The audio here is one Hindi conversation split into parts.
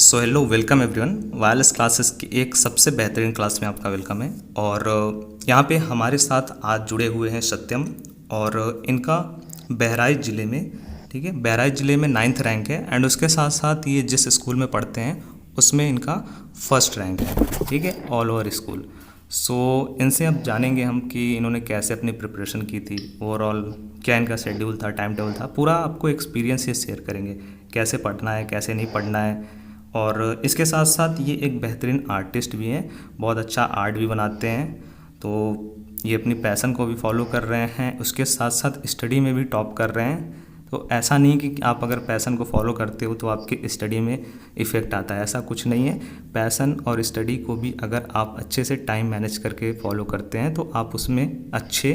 So hello welcome everyone. Wireless classes की एक सबसे बेहतरीन क्लास में आपका वेलकम है। और यहाँ पे हमारे साथ आज जुड़े हुए हैं सत्यम। और इनका बहराइच ज़िले में, ठीक है, बहराइच ज़िले में 9th रैंक है। एंड उसके साथ साथ ये जिस स्कूल में पढ़ते हैं उसमें इनका फर्स्ट रैंक है, ठीक है, ऑल ओवर स्कूल। सो इनसे अब जानेंगे हम कि इन्होंने कैसे अपनी प्रिपरेशन की थी, ओवरऑल क्या इनका शेड्यूल था, टाइम टेबल था, पूरा आपको एक्सपीरियंस ये शेयर करेंगे, कैसे पढ़ना है, कैसे नहीं पढ़ना है। और इसके साथ साथ ये एक बेहतरीन आर्टिस्ट भी हैं, बहुत अच्छा आर्ट भी बनाते हैं। तो ये अपनी पैशन को भी फॉलो कर रहे हैं, उसके साथ साथ स्टडी में भी टॉप कर रहे हैं। तो ऐसा नहीं कि आप अगर पैशन को फॉलो करते हो तो आपकी स्टडी में इफ़ेक्ट आता है, ऐसा कुछ नहीं है। पैशन और स्टडी को भी अगर आप अच्छे से टाइम मैनेज करके फॉलो करते हैं तो आप उसमें अच्छे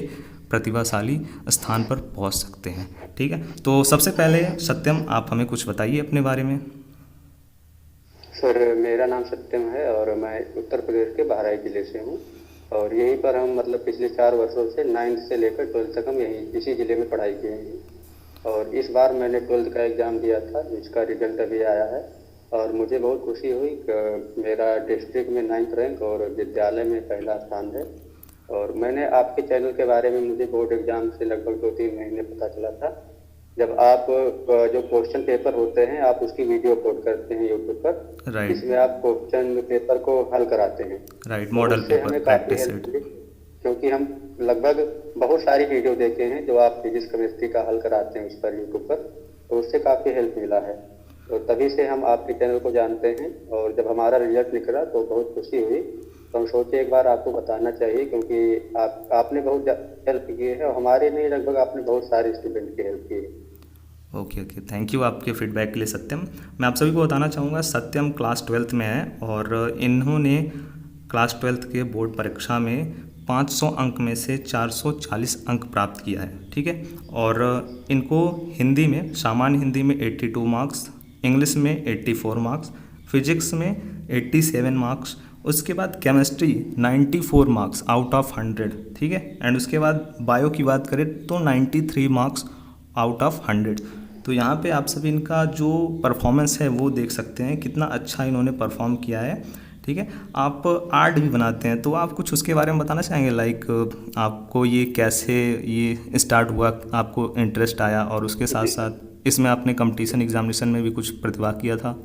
प्रतिभाशाली स्थान पर पहुंच सकते हैं, ठीक है। तो सबसे पहले सत्यम, आप हमें कुछ बताइए अपने बारे में। सर, मेरा नाम सत्यम है और मैं उत्तर प्रदेश के बहराइच जिले से हूँ। और यहीं पर हम मतलब पिछले 4 वर्षों से 9th से लेकर 12th तक हम यहीं इसी ज़िले में पढ़ाई किए हैं। और इस बार मैंने 12th का एग्ज़ाम दिया था, जिसका रिजल्ट अभी आया है। और मुझे बहुत खुशी हुई कि मेरा डिस्ट्रिक्ट में 9th रैंक और विद्यालय में पहला स्थान है। और मैंने आपके चैनल के बारे में मुझे बोर्ड एग्ज़ाम से लगभग 2-3 महीने पता चला था, जब आप जो क्वेश्चन पेपर होते हैं आप उसकी वीडियो अपलोड करते हैं यूट्यूब पर। राइट, इसमें आप क्वेश्चन पेपर को हल कराते हैं। राइट, तो मॉडल उससे पेपर हमें काफ़ी प्रैक्टिस हेल्प सेट। मिली, क्योंकि हम लगभग बहुत सारी वीडियो देखे हैं जो आप फिजिक्स केमिस्ट्री का हल कराते हैं उस पर यूट्यूब पर। तो उससे काफ़ी हेल्प मिला है। तो तभी से हम आपके चैनल को जानते हैं। और जब हमारा रिजल्ट निकला तो बहुत खुशी हुई। तो हम सोचे एक बार आपको बताना चाहिए, क्योंकि आपने बहुत हेल्प की है और हमारे नहीं, लगभग आपने बहुत सारे स्टूडेंट की हेल्प की है। ओके ओके, थैंक यू आपके फीडबैक के लिए सत्यम। मैं आप सभी को बताना चाहूँगा, सत्यम क्लास 12th में है और इन्होंने क्लास 12th के बोर्ड परीक्षा में 500 अंक में से 440 अंक प्राप्त किया है, ठीक है। और इनको हिंदी में, सामान्य हिंदी में 82 मार्क्स, इंग्लिश में 84 मार्क्स, फिजिक्स में 87 मार्क्स, उसके बाद केमिस्ट्री 94 मार्क्स आउट ऑफ 100, ठीक है। एंड उसके बाद बायो की बात करें तो 93 मार्क्स आउट ऑफ 100। तो यहाँ पे आप सभी इनका जो परफॉर्मेंस है वो देख सकते हैं, कितना अच्छा इन्होंने परफॉर्म किया है, ठीक है। आप आर्ट भी बनाते हैं, तो आप कुछ उसके बारे में बताना चाहेंगे, लाइक आपको ये कैसे ये स्टार्ट हुआ, आपको इंटरेस्ट आया, और उसके साथ जी साथ इसमें आपने कंपटीशन एग्जामिनेशन में भी कुछ प्रतिभा किया था।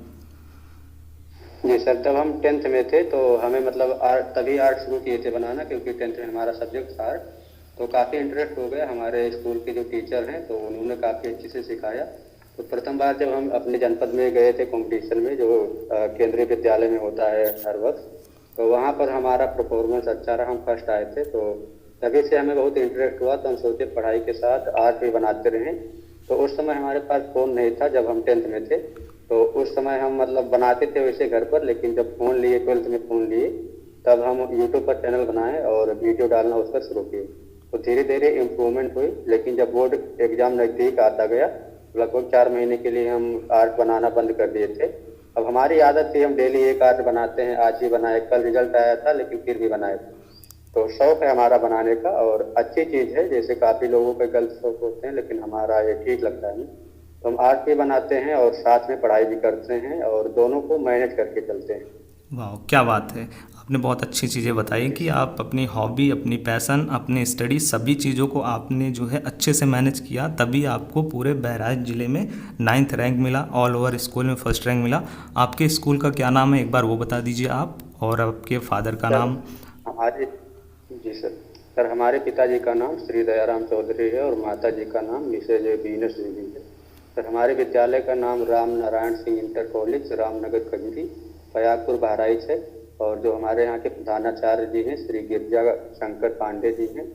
जी सर, जब हम 10th में थे तो हमें मतलब तभी आर्ट शुरू किए थे बनाना, क्योंकि 10th में हमारा सब्जेक्ट था आर्ट। तो काफ़ी इंटरेस्ट हो गया। हमारे स्कूल के जो टीचर हैं तो उन्होंने काफ़ी अच्छे से सिखाया। तो प्रथम बार जब हम अपने जनपद में गए थे कंपटीशन में, जो केंद्रीय विद्यालय में होता है हर वर्ष, तो वहाँ पर हमारा परफॉर्मेंस अच्छा रहा, हम फर्स्ट आए थे। तो तभी से हमें बहुत इंटरेस्ट हुआ, तो हम सोचे पढ़ाई के साथ आर्ट भी बनाते रहें। तो उस समय हमारे पास फ़ोन नहीं था जब हम 10th में थे। तो उस समय हम मतलब बनाते थे वैसे घर पर, लेकिन जब फ़ोन लिए, 12th में फ़ोन लिए, तब हम यूट्यूब पर चैनल बनाए और वीडियो डालना उस पर शुरू किए। तो धीरे धीरे इम्प्रूवमेंट हुई। लेकिन जब बोर्ड एग्ज़ाम नज़दीक आता गया, लगभग 4 महीने के लिए हम आर्ट बनाना बंद कर दिए थे। अब हमारी आदत थी, हम डेली एक आर्ट बनाते हैं, आज ही बनाए, कल रिजल्ट आया था लेकिन फिर भी बनाए। तो शौक है हमारा बनाने का, और अच्छी चीज़ है। जैसे काफ़ी लोगों के गलत शौक होते हैं, लेकिन हमारा ये ठीक लगता है हमें। तो हम आर्ट भी बनाते हैं और साथ में पढ़ाई भी करते हैं, और दोनों को मैनेज करके चलते हैं। वाह, क्या बात है। आपने बहुत अच्छी चीज़ें बताई कि आप अपनी हॉबी, अपनी पैशन, अपनी स्टडी, सभी चीज़ों को आपने जो है अच्छे से मैनेज किया, तभी आपको पूरे बहराइच ज़िले में 9th रैंक मिला, ऑल ओवर स्कूल में फर्स्ट रैंक मिला। आपके स्कूल का क्या नाम है, एक बार वो बता दीजिए आप, और आपके फादर का सर नाम। हमारे जी सर, हमारे पिताजी का नाम श्री दयाराम चौधरी है और माता जी का नाम मिसेज बीनस देवी है। सर, हमारे विद्यालय का नाम राम नारायण सिंह इंटर कॉलेज, रामनगर खजूरी, फयागपुर, बहराइच है। और जो हमारे यहाँ के प्रधानाचार्य जी हैं श्री गिरजा शंकर पांडे जी हैं।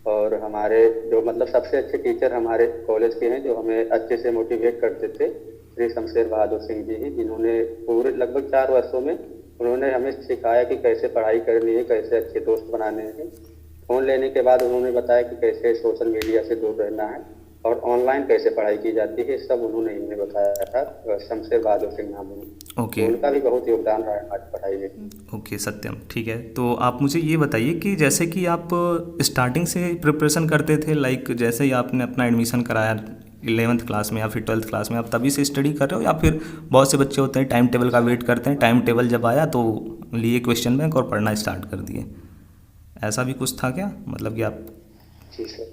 और हमारे जो मतलब सबसे अच्छे टीचर हमारे कॉलेज के हैं, जो हमें अच्छे से मोटिवेट करते थे, श्री शमशेर बहादुर सिंह जी हैं, जिन्होंने पूरे लगभग 4 वर्षों में उन्होंने हमें सिखाया कि कैसे पढ़ाई करनी है, कैसे अच्छे दोस्त बनाने हैं। फ़ोन लेने के बाद उन्होंने बताया कि कैसे सोशल मीडिया से दूर रहना है और ऑनलाइन कैसे पढ़ाई की जाती है, सब उन्होंने हमें बताया था। शमशेर बहादुर सिंह नाम है। तो ओके उनका भी बहुत योगदान रहा है हमारी पढ़ाई में। ओके सत्यम, ठीक है। तो आप मुझे ये बताइए कि जैसे कि आप स्टार्टिंग से प्रिपरेशन करते थे, लाइक जैसे ही आपने अपना एडमिशन कराया 11th क्लास में या फिर 12th क्लास में आप तभी से स्टडी कर रहे हो, या फिर बहुत से बच्चे होते हैं टाइम टेबल का वेट करते हैं, टाइम टेबल जब आया तो लिए क्वेश्चन बैंक और पढ़ना स्टार्ट कर दिए, ऐसा भी कुछ था क्या, मतलब कि आप? जी सर।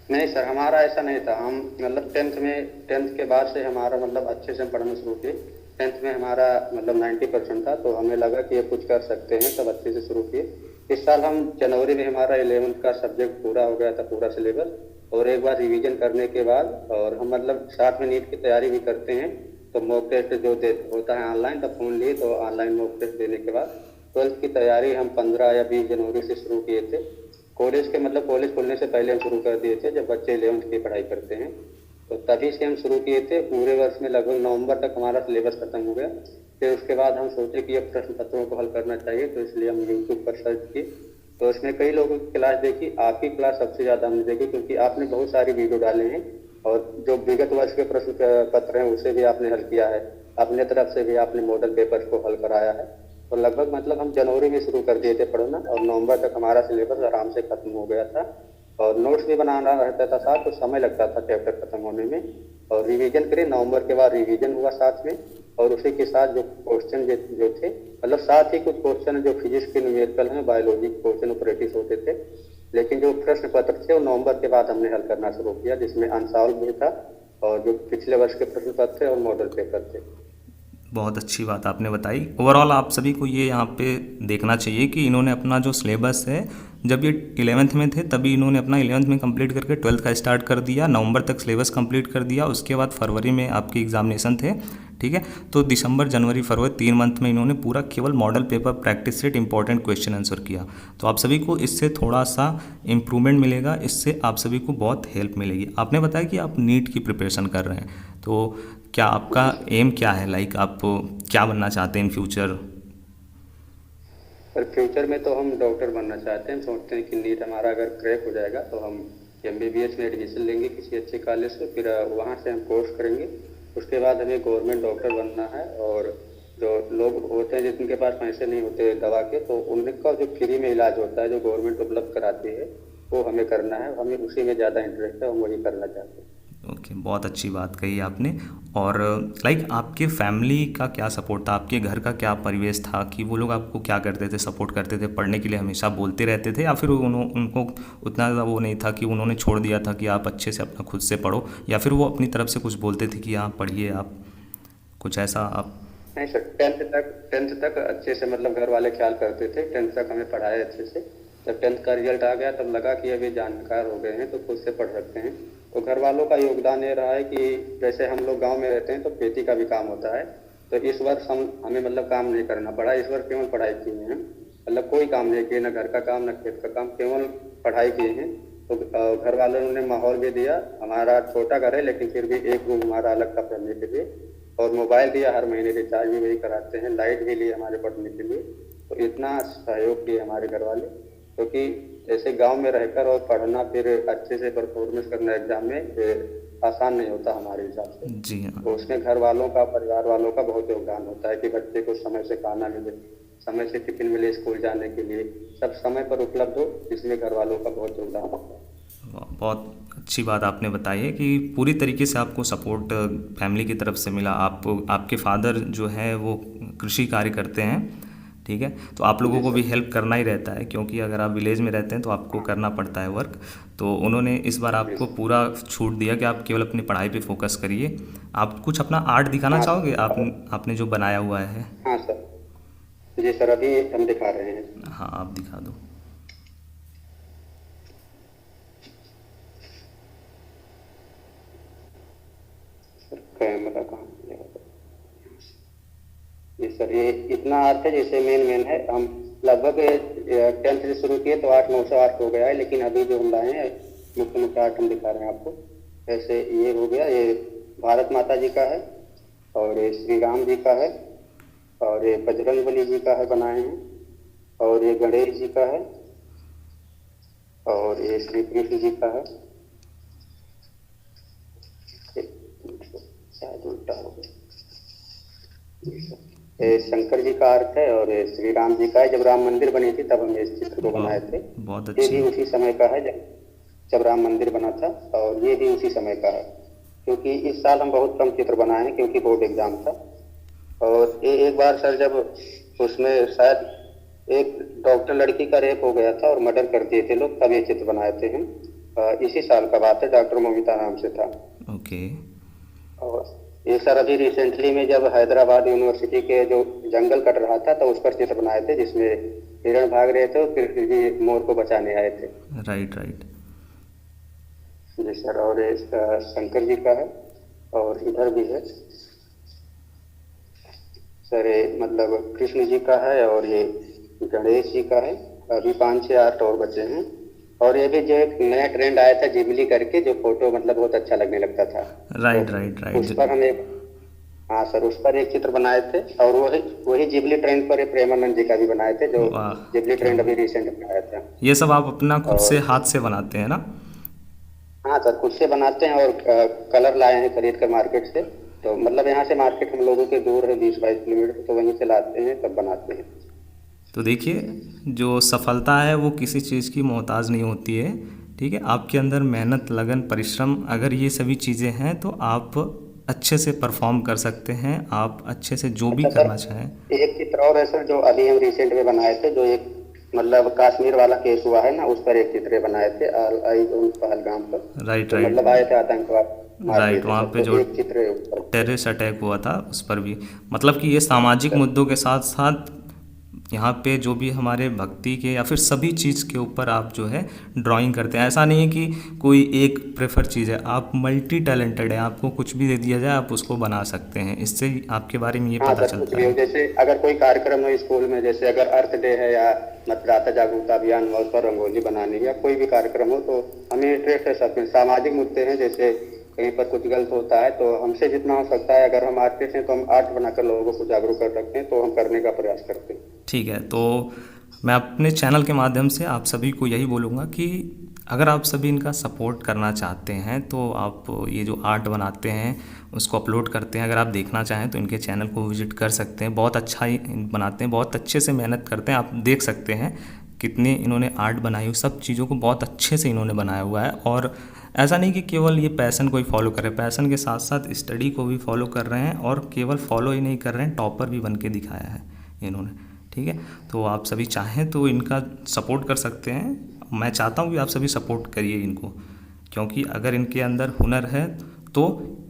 नहीं सर, हमारा ऐसा नहीं था। हम मतलब टेंथ के बाद से हमारा मतलब अच्छे से हम पढ़ना शुरू किए। टेंथ में हमारा मतलब 90% था, तो हमें लगा कि ये कुछ कर सकते हैं, तब अच्छे से शुरू किए। इस साल हम जनवरी में हमारा 11th का सब्जेक्ट पूरा हो गया था, पूरा सिलेबस, और एक बार रिवीजन करने के बाद, और हम मतलब साथ में नीट की तैयारी भी करते हैं, तो मॉक टेस्ट जो होता है ऑनलाइन, तब फोन लिए तो ऑनलाइन मॉक टेस्ट देने के बाद 12th की तैयारी हम 15 या 20 जनवरी से शुरू किए थे। कॉलेज के मतलब कॉलेज खुलने से पहले हम शुरू कर दिए थे, जब बच्चे 11th की पढ़ाई करते हैं, तो तभी से हम शुरू किए थे। पूरे वर्ष में लगभग नवंबर तक हमारा सिलेबस खत्म हो गया। फिर उसके बाद हम सोचे कि अब प्रश्न पत्रों को हल करना चाहिए, तो इसलिए हम यूट्यूब पर सर्च किए, तो उसमें कई लोगों की क्लास देखी। आपकी क्लास सबसे ज़्यादा हमने देखी, क्योंकि आपने बहुत सारी वीडियो डाले हैं, और जो विगत वर्ष के प्रश्न पत्र हैं उसे भी आपने हल किया है, अपने तरफ से भी आपने मॉडल पेपर को हल कराया है। तो लगभग मतलब हम जनवरी में शुरू कर दिए थे पढ़ना, और नवंबर तक हमारा सिलेबस आराम से खत्म हो गया था, और नोट्स भी बनाना रहता था साथ, तो समय लगता था चैप्टर खत्म होने में। और रिवीजन करें, नवंबर के बाद रिवीजन हुआ साथ में, और उसी के साथ जो क्वेश्चन जो थे, मतलब साथ ही कुछ क्वेश्चन जो फिजिक्स के न्यूमेरिकल हैं, बायोलॉजी के क्वेश्चन प्रैक्टिस होते थे, लेकिन जो प्रश्न पत्र थे वो नवंबर के बाद हमने हल करना शुरू किया, जिसमें अनसॉल्व भी था, और जो पिछले वर्ष के प्रश्न पत्र थे और मॉडल पेपर थे। बहुत अच्छी बात आपने बताई। ओवरऑल आप सभी को ये यहाँ पे देखना चाहिए कि इन्होंने अपना जो सिलेबस है, जब ये 11th में थे तभी इन्होंने अपना 11th में कंप्लीट करके 12th का स्टार्ट कर दिया, नवंबर तक सिलेबस कंप्लीट कर दिया, उसके बाद फरवरी में आपके एग्जामिनेशन थे, ठीक है। तो दिसंबर जनवरी फरवरी 3 मंथ में इन्होंने पूरा केवल model paper practice set important question answer किया। तो आप सभी को इससे थोड़ा सा इम्प्रूवमेंट मिलेगा, इससे आप सभी को बहुत हेल्प मिलेगी। आपने बताया कि आप नीट की प्रिपरेशन कर रहे हैं, तो क्या आपका एम क्या है, लाइक आप क्या बनना चाहते हैं इन फ्यूचर? पर फ्यूचर में तो हम डॉक्टर बनना चाहते हैं। सोचते हैं कि नीट हमारा अगर क्रैक हो जाएगा तो हम MBBS में एडमिशन लेंगे किसी अच्छे कॉलेज से, फिर वहाँ से हम कोर्स करेंगे। उसके बाद हमें गवर्नमेंट डॉक्टर बनना है, और जो लोग होते हैं जिनके पास पैसे नहीं होते दवा के, तो उनका जो फ्री में इलाज होता है, जो गवर्नमेंट उपलब्ध कराती है, वो हमें करना है। हमें उसी में ज़्यादा इंटरेस्ट है, हम वही करना चाहते हैं। ओके, बहुत अच्छी बात कही आपने। और लाइक आपके फैमिली का क्या सपोर्ट था, आपके घर का क्या परिवेश था, कि वो लोग आपको क्या करते थे, सपोर्ट करते थे, पढ़ने के लिए हमेशा बोलते रहते थे, या फिर उनको उतना ज़्यादा वो नहीं था कि उन्होंने छोड़ दिया था कि आप अच्छे से अपना खुद से पढ़ो, या फिर वो अपनी तरफ से कुछ बोलते थे कि हाँ पढ़िए आप, कुछ ऐसा आप? नहीं सर, टेंथ तक अच्छे से मतलब घर वाले ख्याल करते थे। टेंथ तक हमें पढ़ाए अच्छे से। जब टेंथ का रिजल्ट आ गया तब लगा कि अभी जानकार हो गए हैं तो खुद से पढ़ सकते हैं। तो घर वालों का योगदान ये रहा है कि जैसे हम लोग गांव में रहते हैं तो खेती का भी काम होता है, तो इस वर्ष हमें मतलब काम नहीं करना पड़ा। इस वर्ष केवल पढ़ाई किए हैं, मतलब कोई काम नहीं किए, ना घर का काम ना खेत का काम, केवल पढ़ाई किए हैं। तो घर वालों ने माहौल भी दिया। हमारा छोटा घर है लेकिन फिर भी एक रूम हमारा अलग था पढ़ने के लिए, और मोबाइल दिया, हर महीने रिचार्ज भी वही कराते हैं, लाइट भी लिए हमारे पढ़ने के लिए। तो इतना सहयोग किए हमारे घर वाले, क्योंकि जैसे गांव में रहकर और पढ़ना फिर अच्छे से परफॉर्मेंस करना एग्जाम में आसान नहीं होता हमारे हिसाब से। जी हाँ। तो उसमें घर वालों का, परिवार वालों का बहुत योगदान होता है कि बच्चे को समय से खाना मिले, समय से टिफिन मिले स्कूल जाने के लिए, सब समय पर उपलब्ध हो, इसमें घर वालों का बहुत योगदान होता है। बहुत अच्छी बात आपने बताई है कि पूरी तरीके से आपको सपोर्ट फैमिली की तरफ से मिला। आपके फादर जो है वो कृषि कार्य करते हैं, ठीक है, तो आप लोगों को भी हेल्प करना ही रहता है, क्योंकि अगर आप विलेज में रहते हैं तो आपको करना पड़ता है वर्क। तो उन्होंने इस बार आपको पूरा छूट दिया कि आप केवल अपनी पढ़ाई पे फोकस करिए। आप कुछ अपना आर्ट दिखाना चाहोगे, आपने जो बनाया हुआ है? हाँ सर, जी सर, अभी हम दिखा रहे हैं। हाँ, आप दिखा दो। कैमरा कहाँ है? जी सर, ये इतना आर्ट है जैसे मेन है। हम लगभग 10th से शुरू किए तो 8-900 आर्ट हो गया है, लेकिन अभी जो हम लाए हैं मुख्य मुख्य आर्ट हम दिखा रहे हैं आपको। जैसे ये हो गया, ये भारत माता जी का है, और ये श्री राम जी का है, और ये बजरंगबली जी का है बनाए हैं, और ये गणेश जी का है, और ये श्री कृष्ण जी का है। शायद उल्टा हो गया। ये शंकर जी का आर्ट है, और ये श्री राम जी का है। जब राम मंदिर बनी थी तब हम इस चित्र को बनाए थे। बहुत ये अच्छी। भी उसी समय का है जब राम मंदिर बना था, और ये भी उसी समय का है। क्योंकि इस साल हम बहुत कम चित्र बनाए हैं क्योंकि बोर्ड एग्जाम था। और एक बार सर जब उसमें शायद एक डॉक्टर लड़की का रेप हो गया था और मर्डर कर दिए थे लोग, तब ये चित्र बनाए थे हम। इसी साल का बात है, डॉक्टर मोमिता नाम से था। ओके। और ये सर अभी रिसेंटली में जब हैदराबाद यूनिवर्सिटी के जो जंगल कट रहा था तो उस पर चित्र बनाए थे, जिसमें हिरण भाग रहे थे और फिर भी मोर को बचाने आए थे। Right right. जी सर। और ये शंकर जी का है, और इधर भी है सर, ये मतलब कृष्ण जी का है, और ये गणेश जी का है। अभी 5-6-8 और बचे हैं। और ये भी जो एक नया ट्रेंड आया था जिबली करके, जो फोटो मतलब बहुत अच्छा लगने लगता था। राइट तो राइट उस राइट। पर हम एक, हाँ सर, उस पर एक चित्र बनाए थे। और वही वही जिबली ट्रेंड पर एक प्रेमानंद जी का भी बनाए थे, जो वाह, जिबली क्या ट्रेंड बात। अभी रिसेंट में आया था। ये सब आप अपना खुद से और हाथ से बनाते हैं ना? हाँ सर, खुद से बनाते हैं, और कलर लाए हैं खरीद कर मार्केट से। तो मतलब यहाँ से मार्केट हम लोगों के दूर है 20-22 किलोमीटर, तो वहीं से लाते हैं तब बनाते हैं। तो देखिए, जो सफलता है वो किसी चीज़ की मोहताज नहीं होती है। ठीक है, आपके अंदर मेहनत, लगन, परिश्रम, अगर ये सभी चीज़ें हैं तो आप अच्छे से परफॉर्म कर सकते हैं। आप अच्छे से जो भी अच्छा करना सर, चाहें। एक चित्र और है सर जो अभी हम रिसेंट में बनाए थे, जो एक मतलब कश्मीर वाला केस हुआ है ना, उस पर एक चित्र बनाए थे, आई पहलगाम पर। राइट तो राइट। मतलब आए थे आतंकवाद, मार दिए राइट, थे वहाँ सब, पे तो जो एक चित्र है उस पर। टेररिस्ट अटैक हुआ था उस पर भी, मतलब कि ये सामाजिक मुद्दों के साथ साथ यहाँ पे जो भी हमारे भक्ति के या फिर सभी चीज़ के ऊपर आप जो है ड्राइंग करते हैं। ऐसा नहीं है कि कोई एक प्रेफर चीज़ है, आप मल्टी टैलेंटेड हैं, आपको कुछ भी दे दिया जाए आप उसको बना सकते हैं। इससे ही आपके बारे में ये हाँ पता सर, कुछ चलता भी हो, है। जैसे अगर कोई कार्यक्रम हो स्कूल में, जैसे अगर अर्थ डे है या मतदाता जागरूकता अभियान हुआ, उस पर रंगोली बनानी, या कोई भी कार्यक्रम हो, तो हमें इंटरेस्ट है सब में। सामाजिक मुद्दे हैं, जैसे कहीं पर कुछ गलत होता है तो हमसे जितना हो सकता है, अगर हम आर्टिस्ट हैं तो हम आर्ट बनाकर लोगों को जागरूक कर सकते हैं, तो हम करने का प्रयास करते हैं। ठीक है, तो मैं अपने चैनल के माध्यम से आप सभी को यही बोलूँगा कि अगर आप सभी इनका सपोर्ट करना चाहते हैं तो आप ये जो आर्ट बनाते हैं उसको अपलोड करते हैं, अगर आप देखना चाहें तो इनके चैनल को विजिट कर सकते हैं। बहुत अच्छा ही बनाते हैं, बहुत अच्छे से मेहनत करते हैं। आप देख सकते हैं कितने इन्होंने आर्ट बनाई हुई, सब चीज़ों को बहुत अच्छे से इन्होंने बनाया हुआ है। और ऐसा नहीं कि केवल ये पैसन को ही फॉलो कर रहे हैं, पैसन के साथ साथ स्टडी को भी फॉलो कर रहे हैं, और केवल फॉलो ही नहीं कर रहे हैं, टॉपर भी बन के दिखाया है इन्होंने। ठीक है, तो आप सभी चाहें तो इनका सपोर्ट कर सकते हैं। मैं चाहता हूँ कि आप सभी सपोर्ट करिए इनको, क्योंकि अगर इनके अंदर हुनर है तो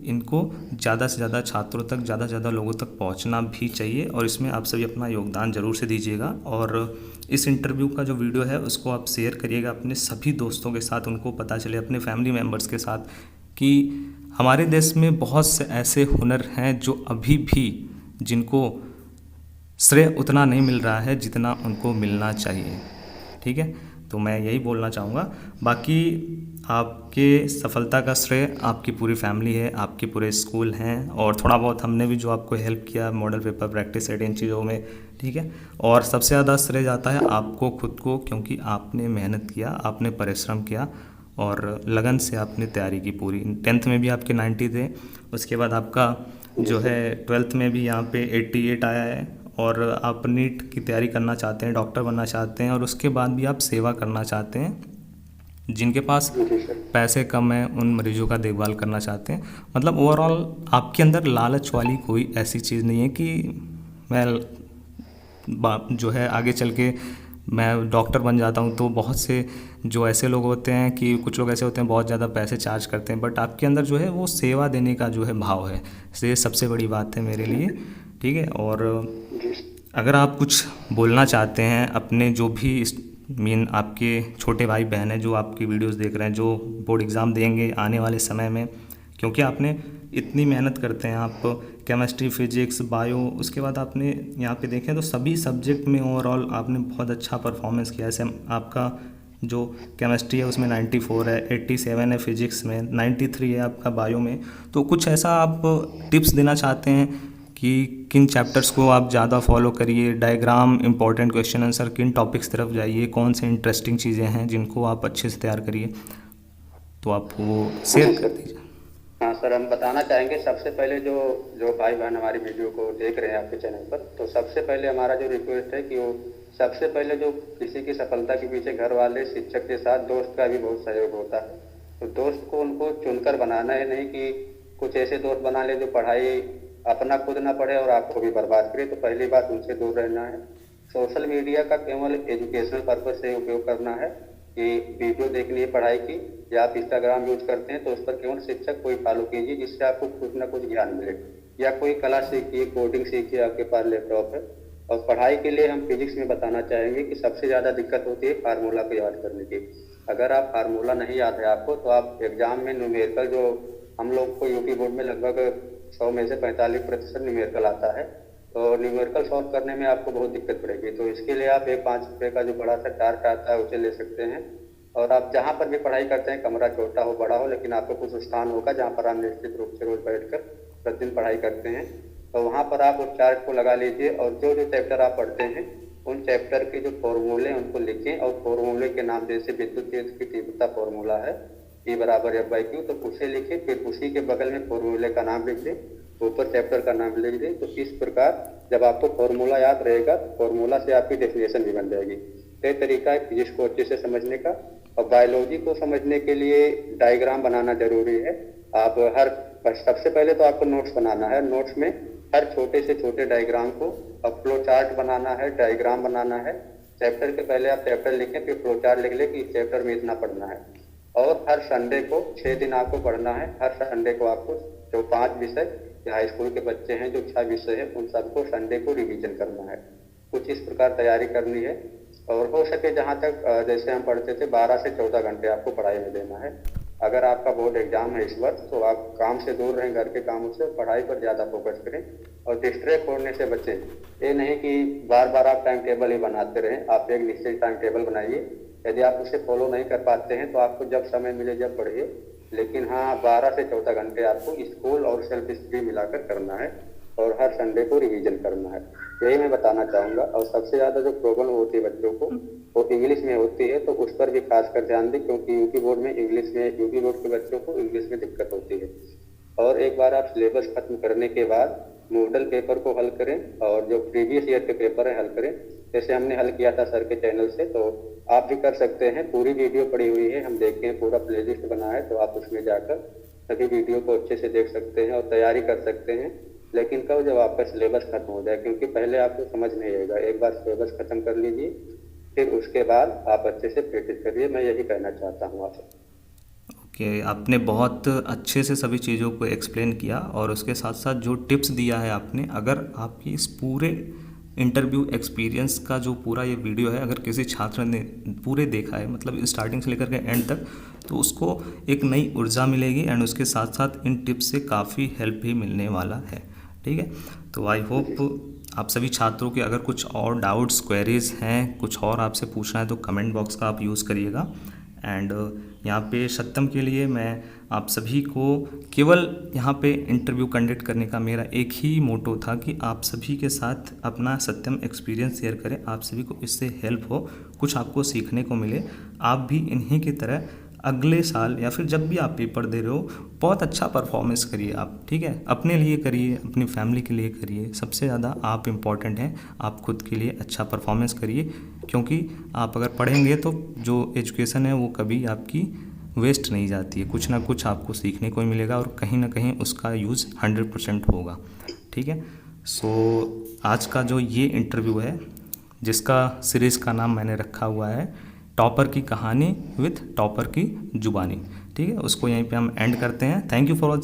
इनको ज़्यादा से ज़्यादा छात्रों तक, ज़्यादा से ज़्यादा लोगों तक पहुंचना भी चाहिए, और इसमें आप सभी अपना योगदान ज़रूर से दीजिएगा। और इस इंटरव्यू का जो वीडियो है उसको आप शेयर करिएगा अपने सभी दोस्तों के साथ, उनको पता चले, अपने फैमिली मेम्बर्स के साथ, कि हमारे देश में बहुत से ऐसे हुनर हैं जो अभी भी, जिनको श्रेय उतना नहीं मिल रहा है जितना उनको मिलना चाहिए। ठीक है, तो मैं यही बोलना चाहूँगा। बाकी आपके सफलता का श्रेय आपकी पूरी फैमिली है, आपके पूरे स्कूल हैं, और थोड़ा बहुत हमने भी जो आपको हेल्प किया मॉडल पेपर प्रैक्टिस सेट इन चीज़ों में। ठीक है, और सबसे ज़्यादा श्रेय जाता है आपको खुद को, क्योंकि आपने मेहनत किया, आपने परिश्रम किया और लगन से आपने तैयारी की पूरी। 10th में भी आपके 90 थे, उसके बाद आपका जो है 12th में भी यहाँ पे 88 आया है, और आप नीट की तैयारी करना चाहते हैं, डॉक्टर बनना चाहते हैं, और उसके बाद भी आप सेवा करना चाहते हैं। जिनके पास जी सर। पैसे कम हैं उन मरीजों का देखभाल करना चाहते हैं। मतलब ओवरऑल आपके अंदर लालच वाली कोई ऐसी चीज़ नहीं है कि मैं जो है आगे चल के मैं डॉक्टर बन जाता हूँ। तो बहुत से जो ऐसे लोग होते हैं कि कुछ लोग ऐसे होते हैं बहुत ज़्यादा पैसे चार्ज करते हैं, बट आपके अंदर जो है वो सेवा देने का जो है भाव है, ये सबसे बड़ी बात है मेरे लिए। ठीक है, और अगर आप कुछ बोलना चाहते हैं अपने जो भी मीन आपके छोटे भाई बहन हैं जो आपकी वीडियोस देख रहे हैं, जो बोर्ड एग्ज़ाम देंगे आने वाले समय में, क्योंकि आपने इतनी मेहनत करते हैं, आप केमिस्ट्री, फिजिक्स, बायो, उसके बाद आपने यहाँ पे देखें तो सभी सब्जेक्ट में ओवरऑल आपने बहुत अच्छा परफॉर्मेंस किया। ऐसे आपका जो केमिस्ट्री है उसमें 94 है, 87 है फिजिक्स में, 93 है आपका बायो में। तो कुछ ऐसा आप टिप्स देना चाहते हैं कि किन चैप्टर्स को आप ज़्यादा फॉलो करिए, डायग्राम, इंपॉर्टेंट क्वेश्चन आंसर, किन टॉपिक्स तरफ जाइए, कौन से इंटरेस्टिंग चीज़ें हैं जिनको आप अच्छे से तैयार करिए, तो आप वो शेयर कर दीजिए। हाँ सर, हम बताना चाहेंगे सबसे पहले जो जो भाई बहन हमारी वीडियो को देख रहे हैं आपके चैनल पर, तो सबसे पहले हमारा जो रिक्वेस्ट है कि वो सबसे पहले जो किसी की सफलता के पीछे घर वाले, शिक्षक के साथ दोस्त का भी बहुत सहयोग होता है। तो दोस्त को उनको चुनकर बनाना है, नहीं कि कुछ ऐसे दोस्त बना ले जो पढ़ाई अपना खुद ना पढ़े और आपको भी बर्बाद करे। तो पहली बात उनसे दूर रहना है। सोशल मीडिया का केवल एजुकेशनल पर्पज से उपयोग करना है कि वीडियो देखनी है पढ़ाई की, या आप इंस्टाग्राम यूज करते हैं तो उस पर केवल शिक्षक कोई फॉलो कीजिए जिससे आपको कुछ ना कुछ ज्ञान मिले, या कोई कला सीखिए, कोडिंग सीखिए, आपके पास लैपटॉप है। और पढ़ाई के लिए हम फिजिक्स में बताना चाहेंगे कि सबसे ज़्यादा दिक्कत होती है फार्मूला को याद करने की। अगर आप फार्मूला नहीं याद है आपको, तो आप एग्जाम में न्यूमेरिकल, जो हम लोग को यूपी बोर्ड में लगभग 100 में से 45% न्यूमेरिकल आता है, तो न्यूमेरिकल सॉल्व करने में आपको बहुत दिक्कत पड़ेगी। तो इसके लिए आप एक 5 रुपये का जो बड़ा सा चार्ट आता है उसे ले सकते हैं। और आप जहाँ पर भी पढ़ाई करते हैं, कमरा छोटा हो बड़ा हो, लेकिन आपको कुछ स्थान होगा जहाँ पर आप निश्चित रूप से रोज बैठकर प्रतिदिन पढ़ाई करते हैं, तो वहाँ पर आप उस चार्ट को लगा लीजिए और जो जो चैप्टर आप पढ़ते हैं उन चैप्टर के जो फॉर्मूले हैं उनको लिखें। और फॉर्मूले के नाम, जैसे विद्युत की तीव्रता फॉर्मूला है E बराबर F/Q, तो उसे लिखें। फिर उसी के बगल में फॉर्मूले का नाम लिख दें, ऊपर चैप्टर का नाम लिख दें। तो इस प्रकार जब आपको फॉर्मूला याद रहेगा, फॉर्मूला से आपकी डेफिनेशन भी बन जाएगी। तो एक तरीका है फिजिक्स को अच्छे से समझने का। और बायोलॉजी को समझने के लिए डायग्राम बनाना जरूरी है। आप सबसे पहले तो आपको नोट्स बनाना है। नोट्स में हर छोटे से छोटे डायग्राम को, अब फ्लो चार्ट बनाना है, डायग्राम बनाना है। चैप्टर के पहले आप चैप्टर लिखें, फिर फ्लो चार्ट लिख लें कि इस चैप्टर में इतना पढ़ना है। और हर संडे को 6 दिन आपको पढ़ना है। हर संडे को आपको जो 5 विषय, या हाई स्कूल के बच्चे हैं जो 6 विषय है, उन सबको संडे को रिवीजन करना है। कुछ इस प्रकार तैयारी करनी है। और हो सके जहाँ तक जैसे हम पढ़ते थे 12 से 14 घंटे आपको पढ़ाई में देना है। अगर आपका बोर्ड एग्जाम है इस वर्ष, तो आप काम से दूर रहें, घर के कामों से, पढ़ाई पर ज़्यादा फोकस करें और डिस्ट्रैक्ट होने से बचें। ये नहीं कि बार बार आप टाइम टेबल ही बनाते रहें। आप एक निश्चित टाइम टेबल बनाइए। यदि आप उसे फॉलो नहीं कर पाते हैं तो आपको जब समय मिले जब पढ़िए, लेकिन हाँ 12 से 14 घंटे आपको स्कूल और सेल्फ स्टडी मिलाकर करना है और हर संडे को रिवीजन करना है। यही मैं बताना चाहूँगा। और सबसे ज़्यादा जो प्रॉब्लम होती है बच्चों को, वो इंग्लिश में होती है, तो उस पर भी खासकर ध्यान दें, क्योंकि यूपी बोर्ड में यूपी बोर्ड के बच्चों को इंग्लिश में दिक्कत होती है। और एक बार आप सिलेबस खत्म करने के बाद मॉडल पेपर को हल करें और जो प्रीवियस ईयर के पेपर है हल करें। जैसे हमने हल किया था सर के चैनल से, तो आप भी कर सकते हैं। पूरी वीडियो पड़ी हुई है, हम देखते हैं, पूरा प्लेलिस्ट बना है, तो आप उसमें जाकर सभी वीडियो को अच्छे से देख सकते हैं और तैयारी कर सकते हैं। लेकिन कब, जब आपका सिलेबस खत्म हो जाए, क्योंकि पहले आपको समझ नहीं आएगा। एक बार सिलेबस खत्म कर लीजिए, फिर उसके बाद आप अच्छे से प्रैक्टिस करिए। मैं यही कहना चाहता हूँ आपसे। ओके, आपने बहुत अच्छे से सभी चीज़ों को एक्सप्लेन किया और उसके साथ साथ जो टिप्स दिया है आपने, अगर आपकी इस पूरे इंटरव्यू एक्सपीरियंस का जो पूरा ये वीडियो है, अगर किसी छात्र ने पूरे देखा है, मतलब स्टार्टिंग से लेकर के एंड तक, तो उसको एक नई ऊर्जा मिलेगी एंड उसके साथ साथ इन टिप्स से काफ़ी हेल्प भी मिलने वाला है। ठीक है, तो आई होप आप सभी छात्रों के अगर कुछ और डाउट्स, क्वेरीज हैं, कुछ और आपसे पूछना है, तो कमेंट बॉक्स का आप यूज़ करिएगा। एंड यहाँ पे सत्यम के लिए मैं आप सभी को केवल यहाँ पे इंटरव्यू कंडक्ट करने का मेरा एक ही मोटो था कि आप सभी के साथ अपना सत्यम एक्सपीरियंस शेयर करें, आप सभी को इससे हेल्प हो, कुछ आपको सीखने को मिले, आप भी इन्हीं की तरह अगले साल या फिर जब भी आप पेपर दे रहे हो बहुत अच्छा परफॉर्मेंस करिए आप। ठीक है, अपने लिए करिए, अपनी फैमिली के लिए करिए, सबसे ज़्यादा आप इम्पॉर्टेंट हैं। आप खुद के लिए अच्छा परफॉर्मेंस करिए, क्योंकि आप अगर पढ़ेंगे तो जो एजुकेशन है वो कभी आपकी वेस्ट नहीं जाती है। कुछ ना कुछ आपको सीखने को मिलेगा और कहीं ना कहीं उसका यूज़ 100% होगा। ठीक है, सो आज का जो ये इंटरव्यू है, जिसका सीरीज़ का नाम मैंने रखा हुआ है टॉपर की कहानी विथ टॉपर की जुबानी, ठीक है, उसको यहीं पे हम एंड करते हैं। Thank you for watching.